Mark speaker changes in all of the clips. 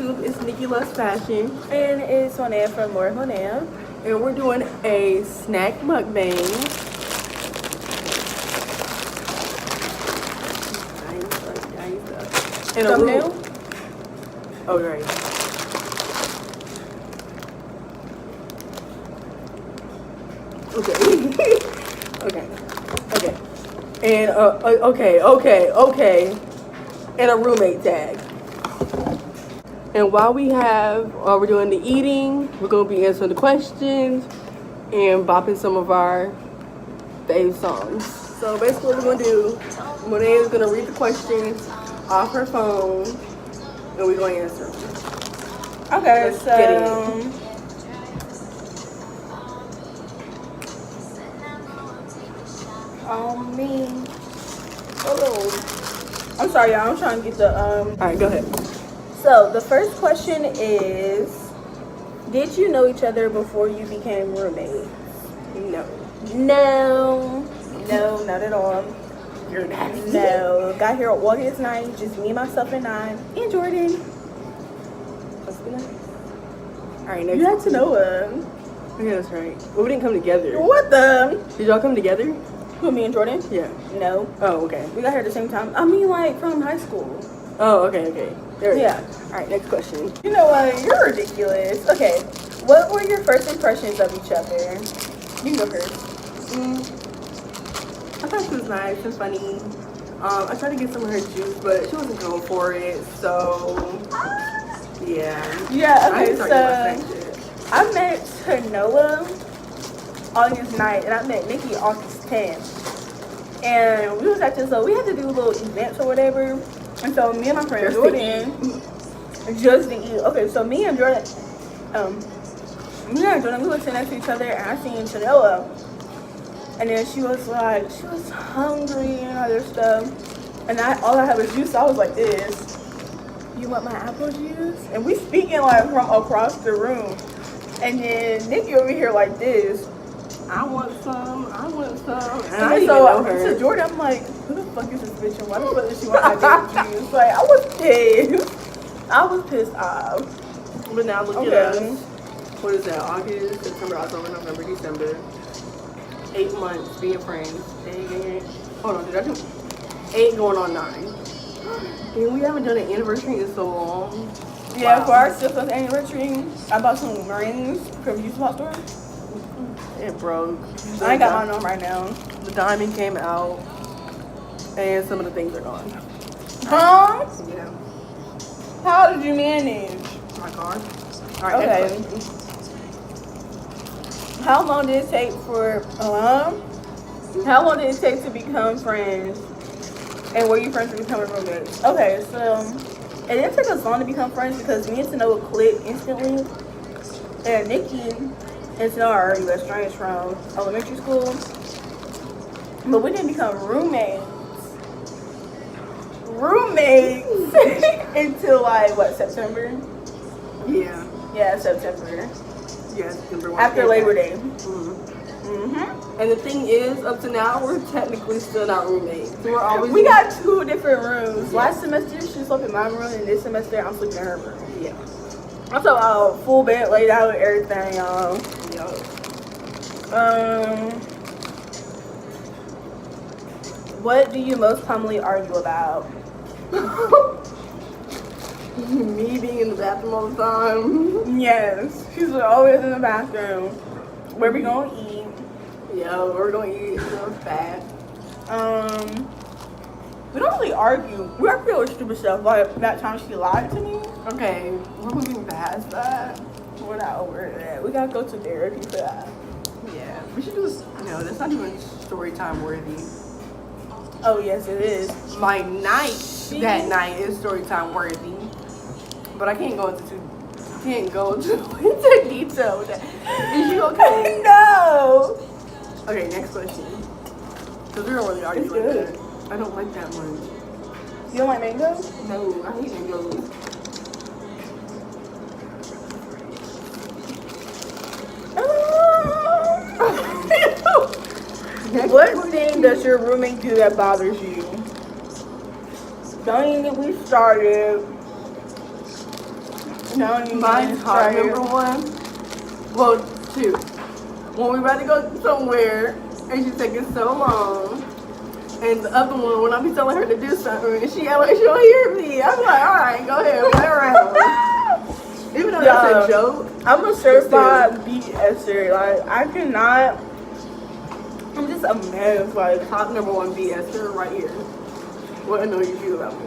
Speaker 1: YouTube. It's Nikki Loves Fashion.
Speaker 2: And it's Monet from More Monet.
Speaker 1: And we're doing a snack mukbang. And a
Speaker 2: thumbnail?
Speaker 1: Oh, right. Okay. Okay. And okay. And a roommate tag. And while we're doing the eating, we're gonna be answering the questions and bopping some of our fave songs. So basically what we're gonna do, Monet is gonna read the questions off her phone and we're gonna answer them.
Speaker 2: Okay,
Speaker 1: Let's get it.
Speaker 2: Me. Oh, I'm sorry, y'all. I'm trying to get the
Speaker 1: Alright, go ahead.
Speaker 2: So the first question is, did you know each other before you became roommates?
Speaker 1: No.
Speaker 2: No, not at all.
Speaker 1: You're not.
Speaker 2: No, got here on August 9th, just me, myself, and I, and Jordan.
Speaker 1: Must be nice. Alright, next.
Speaker 2: You had to know him.
Speaker 1: Yeah, that's right. Well, we didn't come together.
Speaker 2: What the?
Speaker 1: Did y'all come together?
Speaker 2: Who, me and Jordan?
Speaker 1: Yeah.
Speaker 2: No.
Speaker 1: Oh, okay.
Speaker 2: We got here at the same time. I mean, like, from high school.
Speaker 1: Oh, okay. There we
Speaker 2: Yeah.
Speaker 1: go. Alright, next question.
Speaker 2: You know what? You're ridiculous. Okay. What were your first impressions of each other? You go first.
Speaker 1: I thought she was nice and funny. I tried to get some of her juice, but she wasn't going for it, so yeah.
Speaker 2: Yeah,
Speaker 1: I
Speaker 2: okay,
Speaker 1: ain't talking about that shit.
Speaker 2: I met Tanoa August 9th, and I met Nikki August 10th. And we was at this, so we had to do little events or whatever. And so me and my friend Jordan, just to eat. Okay, so me and Jordan, we were sitting next to each other, and I seen Tanoa. And then she was hungry and other stuff. And all I had was juice, so I was like this. You want my apple juice? And we speaking like from across the room. And then Nikki over here like this.
Speaker 1: I want some. And I
Speaker 2: And
Speaker 1: didn't
Speaker 2: so
Speaker 1: even know her.
Speaker 2: to Jordan, I'm like, who the fuck is this bitch and why the fuck does she want my damn juice? Like, I was pissed. I was pissed off.
Speaker 1: But now look at us. What is that? August, September, October, November, December. 8 months being friends. Hold on, did I do 8 going on 9? And we haven't done an anniversary in so long.
Speaker 2: Yeah,
Speaker 1: Wow.
Speaker 2: for our sister's anniversary, I bought some rings from the supply store.
Speaker 1: It broke.
Speaker 2: I ain't got mine on right now.
Speaker 1: The diamond came out, and some of the things are gone.
Speaker 2: Huh?
Speaker 1: Yeah.
Speaker 2: How did you manage?
Speaker 1: My car. All right.
Speaker 2: Okay.
Speaker 1: Next question.
Speaker 2: How long did it take to become friends? And were you friends to become roommates? Okay, so it didn't take us long to become friends because me and Tanoa clicked instantly. And Nikki and Tanoa are already best friends from elementary school. But we didn't become roommates until like what, September?
Speaker 1: Yeah.
Speaker 2: Yeah, September.
Speaker 1: Yeah, September.
Speaker 2: After Labor Day.
Speaker 1: And the thing is, up to now, we're technically still not roommates. So we're always.
Speaker 2: We got 2 different rooms. Last semester, she slept in my room, and this semester, I'm sleeping in her room.
Speaker 1: Yeah.
Speaker 2: I'm talking about full bed laid out and everything, y'all. What do you most commonly argue about?
Speaker 1: Me being in the bathroom all the time.
Speaker 2: Yes, she's always in the bathroom. Where we gonna eat?
Speaker 1: Yeah, we're gonna eat fat.
Speaker 2: We don't really argue. We argue over stupid stuff. Like that time she lied to me.
Speaker 1: Okay, we're moving past that.
Speaker 2: We're not over that. We gotta go to therapy for that.
Speaker 1: Yeah, we should do this. No, that's not even story time worthy.
Speaker 2: Oh yes, it is.
Speaker 1: My night that night is story time worthy, but I can't go into detail with that. Is you okay?
Speaker 2: No.
Speaker 1: Okay, next question. Because we don't really argue
Speaker 2: It's
Speaker 1: like
Speaker 2: good.
Speaker 1: that. I don't like that one.
Speaker 2: You don't like mango?
Speaker 1: No, I hate mangoes.
Speaker 2: What thing does your roommate do that bothers you? Don't even get me started. No,
Speaker 1: My top number one. Well, two. When we about to go somewhere and she's taking so long. And the other one, when I be telling her to do something and she act like she don't hear me, I'm like, all right, go ahead, play around. Even though that's a joke.
Speaker 2: I'm a certified BSer. Like, I cannot. I'm just a mess. Like,
Speaker 1: Top number one BSer right here. What annoys you about me?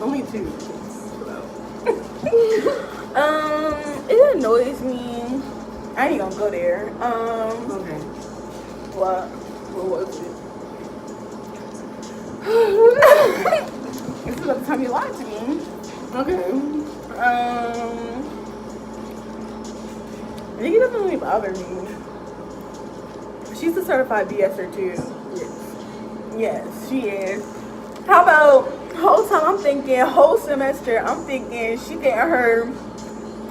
Speaker 1: Only two.
Speaker 2: It annoys me. I ain't gonna go there.
Speaker 1: Okay.
Speaker 2: What?
Speaker 1: What was it?
Speaker 2: This is about the time you lied to me.
Speaker 1: Okay.
Speaker 2: Nigga doesn't really bother me. She's a certified BSer too. Yes, she is. How about whole time I'm thinking, whole semester I'm thinking she getting her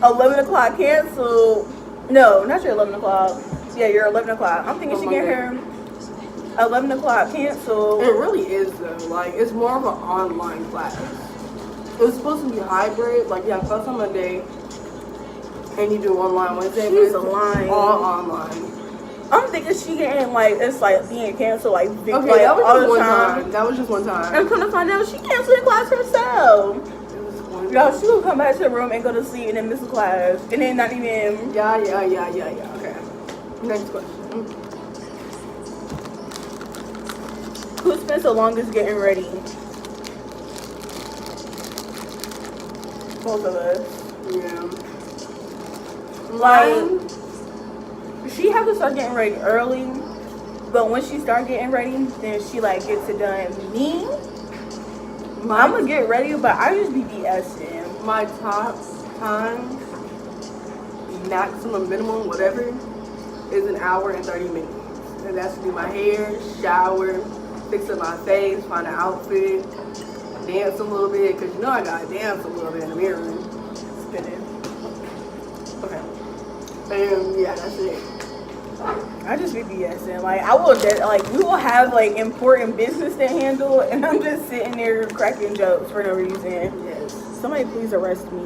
Speaker 2: 11 o'clock canceled. No, not your 11 o'clock. Yeah, your 11 o'clock. I'm thinking she getting her 11 o'clock canceled.
Speaker 1: It really is though. Like, it's more of an online class. It's supposed to be hybrid. Like, you have class on Monday and you do online Wednesday.
Speaker 2: She's
Speaker 1: but it's
Speaker 2: lying.
Speaker 1: all online.
Speaker 2: I'm thinking she getting like, it's like being canceled like big,
Speaker 1: Okay,
Speaker 2: like,
Speaker 1: that was
Speaker 2: all
Speaker 1: just
Speaker 2: the
Speaker 1: one
Speaker 2: time.
Speaker 1: time. That was just one time.
Speaker 2: I'm gonna find out she canceled the class herself.
Speaker 1: It was one
Speaker 2: Y'all,
Speaker 1: time.
Speaker 2: she will come back to the room and go to sleep and then miss a class and then not even.
Speaker 1: Yeah. Okay. Next question.
Speaker 2: Who spends the longest getting ready? Both of us.
Speaker 1: Yeah.
Speaker 2: Like, she has to start getting ready early, but when she start getting ready, then she like gets it done. Me, I'm gonna get ready, but I just be BSing.
Speaker 1: My top time, maximum, minimum, whatever, is an hour and 30 minutes. And that's to do my hair, shower, fix up my face, find an outfit, dance a little bit, because you know I gotta dance a little bit in the mirror.
Speaker 2: Spinning.
Speaker 1: Okay. And yeah, that's it.
Speaker 2: I just be BSing. Like, I will, like, we will have like important business to handle, and I'm just sitting there cracking jokes for no reason.
Speaker 1: Yes.
Speaker 2: Somebody please arrest me.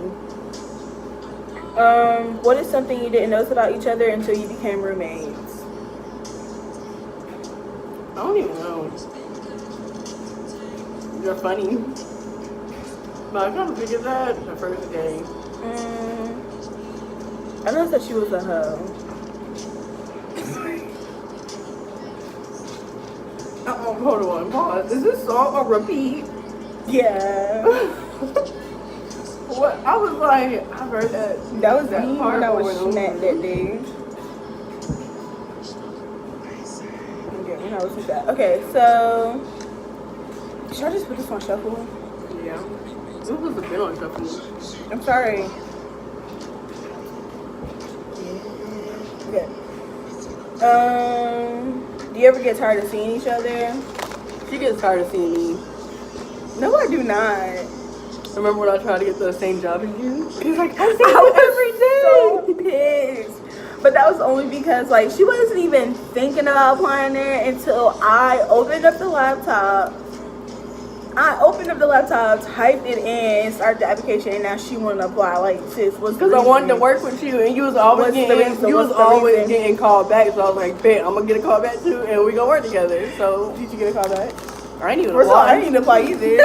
Speaker 2: What is something you didn't notice about each other until you became roommates?
Speaker 1: I don't even know. You're funny. But I kind of figured that the first day.
Speaker 2: I noticed that she was a hoe.
Speaker 1: Hold on, pause. Is this song a repeat?
Speaker 2: Yeah.
Speaker 1: What? I was like, I heard that.
Speaker 2: That was me
Speaker 1: part
Speaker 2: when I was
Speaker 1: going
Speaker 2: smacked that day. Okay, when I was that. Okay, so should I just put this on shuffle?
Speaker 1: Yeah. This was a bit on shuffle.
Speaker 2: I'm sorry. Okay. Do you ever get tired of seeing each other?
Speaker 1: She gets tired of seeing me.
Speaker 2: No, I do not.
Speaker 1: Remember when I tried to get the same job as you? She's like, I see
Speaker 2: I
Speaker 1: you
Speaker 2: was so pissed. But that was only because like she wasn't even thinking about applying there until I opened up the laptop. Typed it in, started the application, and now she wanted to apply. Like, sis, what's the
Speaker 1: Because I
Speaker 2: reason?
Speaker 1: wanted to work with you, and you was always getting called back. So I was like, bet I'm gonna get a call back too, and we gonna work together. So
Speaker 2: Did you get a call back?
Speaker 1: I ain't even
Speaker 2: First of all,
Speaker 1: apply.
Speaker 2: I didn't apply either.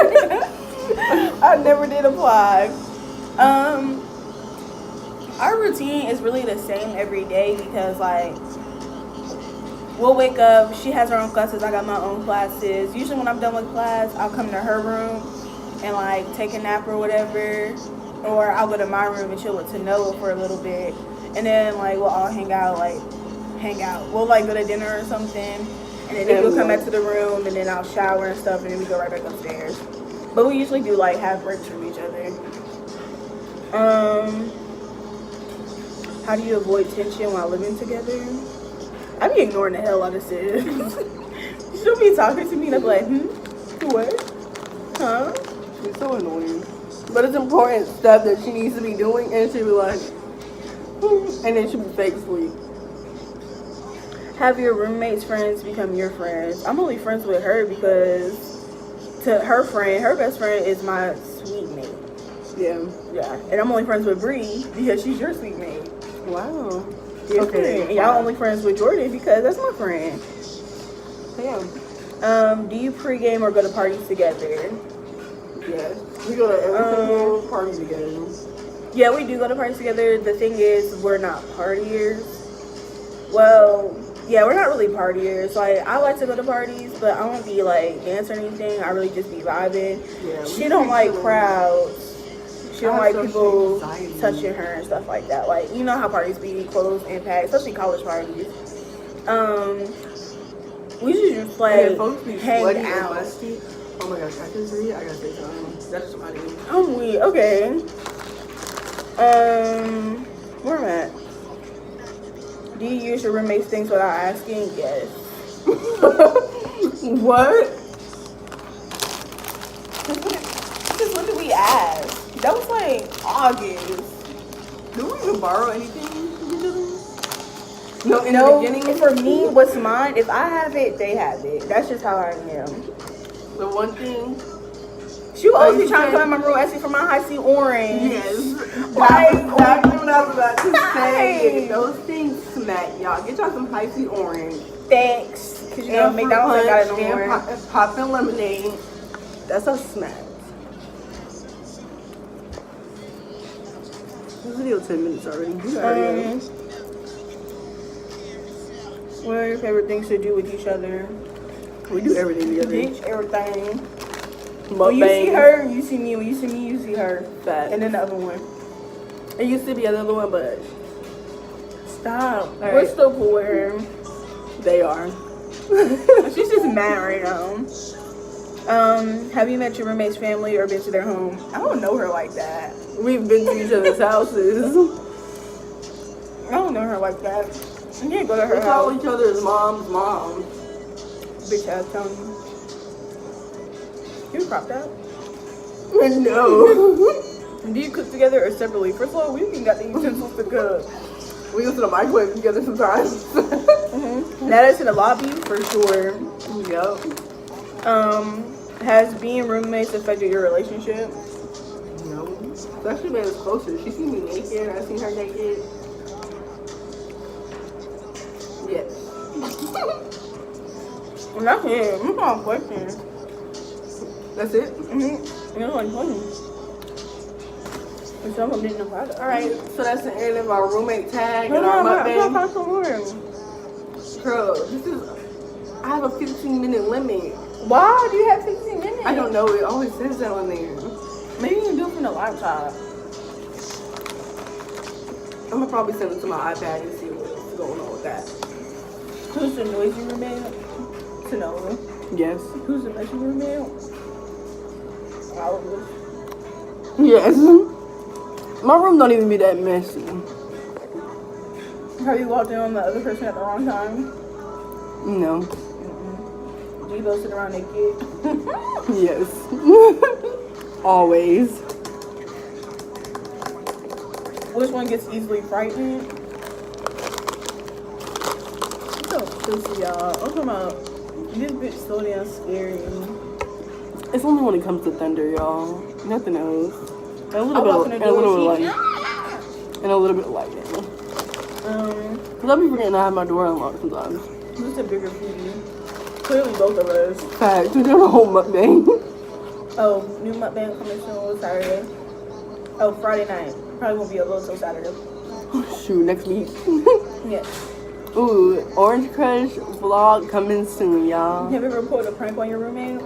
Speaker 2: I never did apply. Our routine is really the same every day because like we'll wake up, she has her own classes, I got my own classes. Usually when I'm done with class, I'll come to her room and like take a nap or whatever, or I'll go to my room and chill with Tanoa for a little bit, and then like we'll all hang out. We'll like go to dinner or something, and then we'll come back to the room, and then I'll shower and stuff, and then we go right back upstairs. But we usually do like have breaks from each other. How do you avoid tension while living together? I be ignoring the hell out of sis. She'll be talking to me and I'll be like, what? Huh?
Speaker 1: She's so annoying. But it's important stuff that she needs to be doing, and she'll be like, and then she'll be fake asleep.
Speaker 2: Have your roommate's friends become your friends? I'm only friends with her because to her best friend is my sweet mate.
Speaker 1: Yeah.
Speaker 2: Yeah. And I'm only friends with Bree because she's your sweet mate.
Speaker 1: Wow.
Speaker 2: Yeah,
Speaker 1: Okay.
Speaker 2: And y'all only friends with Jordan because that's my friend.
Speaker 1: Damn.
Speaker 2: Do you pregame or go to parties together?
Speaker 1: Yes. We go to every single party together.
Speaker 2: Yeah, we do go to parties together. The thing is, we're not partiers. Well, yeah, we're not really partiers. Like, I like to go to parties, but I don't be like dancing or anything. I really just be vibing.
Speaker 1: Yeah,
Speaker 2: She don't like crowds. She don't like people
Speaker 1: anxiety.
Speaker 2: touching her and stuff like that. Like, you know how parties be closed and packed, especially college parties. We should just like hang out.
Speaker 1: Oh my gosh, I can see. I gotta say something. That's just funny.
Speaker 2: I'm weak. Okay. Where am I at? Do you use your roommate's things without asking? Yes.
Speaker 1: What?
Speaker 2: Because when did we ask? That was like August.
Speaker 1: Do we even borrow anything from each other? No, in
Speaker 2: No,
Speaker 1: the beginning.
Speaker 2: for me, what's mine, if I have it, they have it. That's just how I am.
Speaker 1: The one thing.
Speaker 2: She will always be trying to come in my room asking for my high C orange.
Speaker 1: Yes.
Speaker 2: Like,
Speaker 1: That's what I was about to say.
Speaker 2: Nice.
Speaker 1: Those things smack, y'all. Get y'all some icy orange.
Speaker 2: Thanks. Because you know, McDonald's ain't got it no more.
Speaker 1: And popping lemonade. That's a smack. This video 10 minutes already.
Speaker 2: What are your favorite things to do with each other?
Speaker 1: We do everything together.
Speaker 2: Bitch, everything.
Speaker 1: Mukbang.
Speaker 2: When you see her, you see me. When you see me, you see her.
Speaker 1: Facts.
Speaker 2: And then the other one.
Speaker 1: It used to be another one, but
Speaker 2: Stop.
Speaker 1: All
Speaker 2: We're
Speaker 1: right.
Speaker 2: still cool with her.
Speaker 1: they are.
Speaker 2: She's just mad right now. Have you met your roommate's family or been to their home? I don't know her like that.
Speaker 1: We've been to each other's houses.
Speaker 2: I don't know her like that. You can't go to her
Speaker 1: We call
Speaker 2: house.
Speaker 1: each other's moms.
Speaker 2: Bitch ass telling you. You cropped out?
Speaker 1: No.
Speaker 2: Do you cook together or separately? First of all, we even got the utensils to cook.
Speaker 1: We go to the microwave together sometimes.
Speaker 2: That is in the lobby for sure.
Speaker 1: Yup.
Speaker 2: Has being roommates affected your relationship?
Speaker 1: No. It's actually made us closer. She seen me naked. I seen her naked. Yes.
Speaker 2: And that's it. I'm not questioning.
Speaker 1: That's it?
Speaker 2: Mm-hmm. You're like, funny. And some of them didn't know about it.
Speaker 1: Alright, so that's the end of our roommate tag
Speaker 2: No,
Speaker 1: and our
Speaker 2: no,
Speaker 1: mukbang.
Speaker 2: no, some more.
Speaker 1: Girl, this is. I have a 15-minute limit.
Speaker 2: Why do you have 15 minutes?
Speaker 1: I don't know. It always says that on there.
Speaker 2: Maybe you can do it from the laptop.
Speaker 1: I'm gonna probably send it to my iPad and see what's going on with that.
Speaker 2: Who's the noisy roommate? Tanola.
Speaker 1: Yes.
Speaker 2: Who's the messy roommate? Oliver.
Speaker 1: Yes. My room don't even be that messy.
Speaker 2: Have you walked in on the other person at the wrong time?
Speaker 1: No.
Speaker 2: Do you both sit around naked?
Speaker 1: Yes. Always.
Speaker 2: Which one gets easily frightened? I'm so pussy, y'all. I'm talking about this bitch so damn scary.
Speaker 1: It's only when it comes to thunder, y'all. Nothing else. And a
Speaker 2: I
Speaker 1: little
Speaker 2: walk in
Speaker 1: bit,
Speaker 2: the
Speaker 1: and a
Speaker 2: door,
Speaker 1: little bit
Speaker 2: she-
Speaker 1: of light, and a little bit of lightning. Cause I be forgetting I have my door unlocked sometimes.
Speaker 2: Who's the bigger foodie? Clearly both of us.
Speaker 1: Facts. We're doing a whole mukbang.
Speaker 2: Oh, new mukbang coming soon on Saturday. Oh, Friday night. Probably won't be uploaded till Saturday.
Speaker 1: Shoot, next week.
Speaker 2: Yes.
Speaker 1: Ooh, Orange Crush vlog coming soon, y'all.
Speaker 2: Have you ever pulled a prank on your roommate?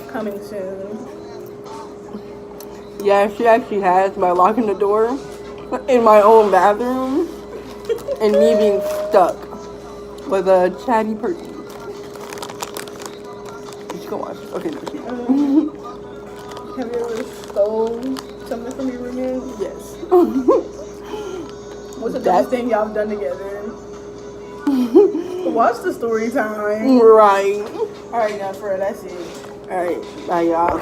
Speaker 2: Coming soon.
Speaker 1: Yeah, she actually has by locking the door in my own bathroom and me being stuck with a chatty person. You should go watch. Okay, no, she.
Speaker 2: Have you ever stole something from your roommate?
Speaker 1: Yes.
Speaker 2: What's the best thing y'all have done together? Watch the story time.
Speaker 1: Right.
Speaker 2: Alright, now for that's it.
Speaker 1: Alright, bye, y'all.